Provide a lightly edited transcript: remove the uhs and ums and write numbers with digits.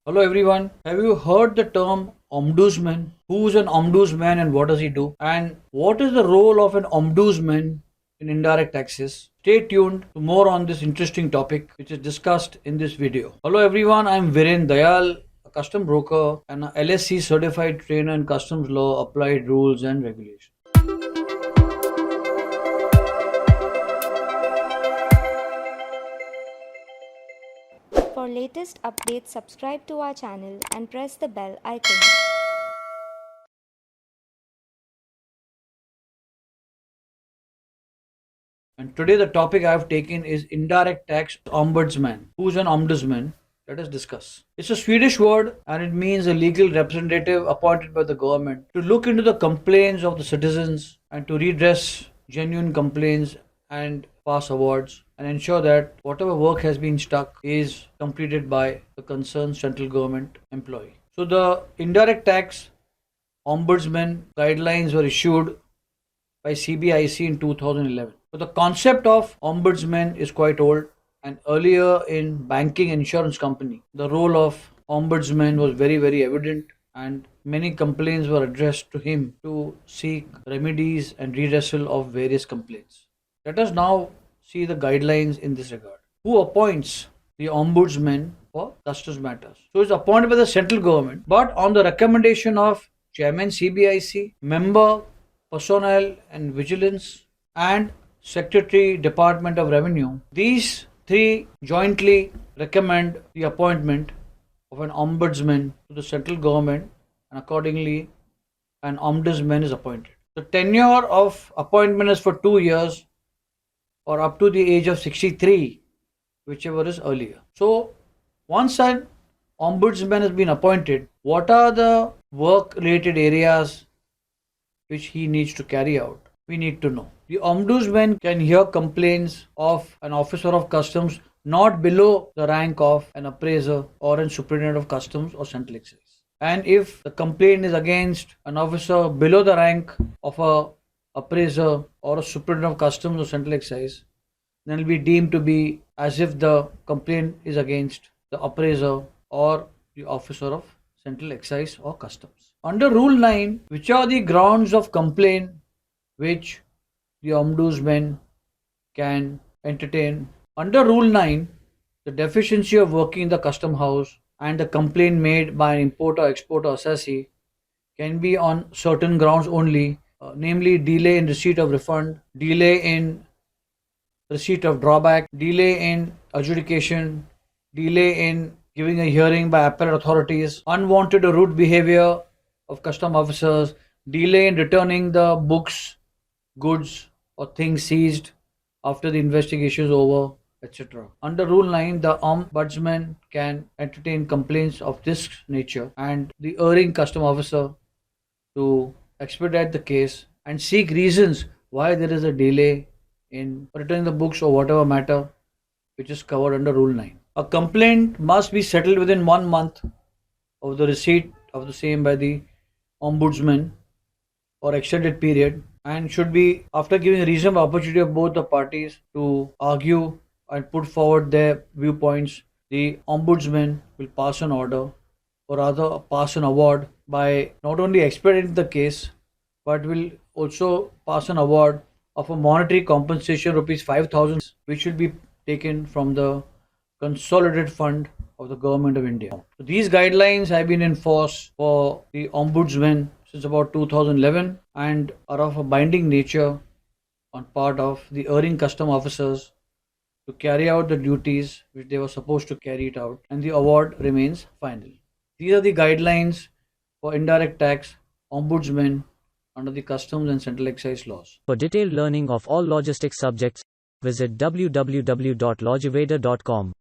Hello everyone. Have you heard the term Ombudsman? Who's an Ombudsman and what does he do? And what is the role of an Ombudsman in indirect taxes? Stay tuned to more on this interesting topic which is discussed in this video. Hello everyone, I'm Viren Dayal, a custom broker and a LSC certified trainer in customs law, applied rules and regulations. For latest updates, subscribe to our channel and press the bell icon. And today the topic I have taken is indirect tax ombudsman. Who's an ombudsman? Let us discuss. It's a Swedish word and it means a legal representative appointed by the government to look into the complaints of the citizens and to redress genuine complaints and pass awards and ensure that whatever work has been stuck is completed by the concerned central government employee. So the indirect tax ombudsman guidelines were issued by CBIC in 2011. So the concept of ombudsman is quite old, and earlier in banking insurance company, the role of ombudsman was very evident, and many complaints were addressed to him to seek remedies and redressal of various complaints. Let us now see the guidelines in this regard. Who appoints the ombudsman for customs matters? So it's appointed by the central government, but on the recommendation of chairman CBIC, member personnel and vigilance, and secretary department of revenue. These three jointly recommend the appointment of an ombudsman to the central government, and accordingly an ombudsman is appointed. The tenure of appointment is for 2 years or up to the age of 63, whichever is earlier. So once an ombudsman has been appointed, what are the work related areas which he needs to carry out? We need to know. The ombudsman can hear complaints of an officer of customs not below the rank of an appraiser or a superintendent of customs or central excise. And if the complaint is against an officer below the rank of a appraiser or a superintendent of customs or central excise, then it will be deemed to be as if the complaint is against the appraiser or the officer of central excise or customs. Under Rule 9, which are the grounds of complaint which the ombudsman can entertain? Under Rule 9, the deficiency of working in the custom house and the complaint made by an importer, exporter, assessee can be on certain grounds only, namely delay in receipt of refund, delay in receipt of drawback, delay in adjudication, delay in giving a hearing by appellate authorities, unwanted or rude behavior of custom officers, delay in returning the books, goods or things seized after the investigation is over, etc. Under Rule 9, the ombudsman can entertain complaints of this nature and the erring custom officer to expedite the case and seek reasons why there is a delay in returning the books or whatever matter which is covered under Rule 9. A complaint must be settled within 1 month of the receipt of the same by the ombudsman or extended period, and should be after giving a reasonable opportunity of both the parties to argue and put forward their viewpoints. The ombudsman will pass an order, or rather pass an award, by not only expediting the case but will also pass an award of a monetary compensation rupees 5,000, which will be taken from the consolidated fund of the government of India. So these guidelines have been in force for the ombudsman since about 2011 and are of a binding nature on part of the erring custom officers to carry out the duties which they were supposed to carry it out, and the award remains final. These are the guidelines for indirect tax ombudsman under the customs and central excise laws. For detailed learning of all logistics subjects, visit www.logiveda.com.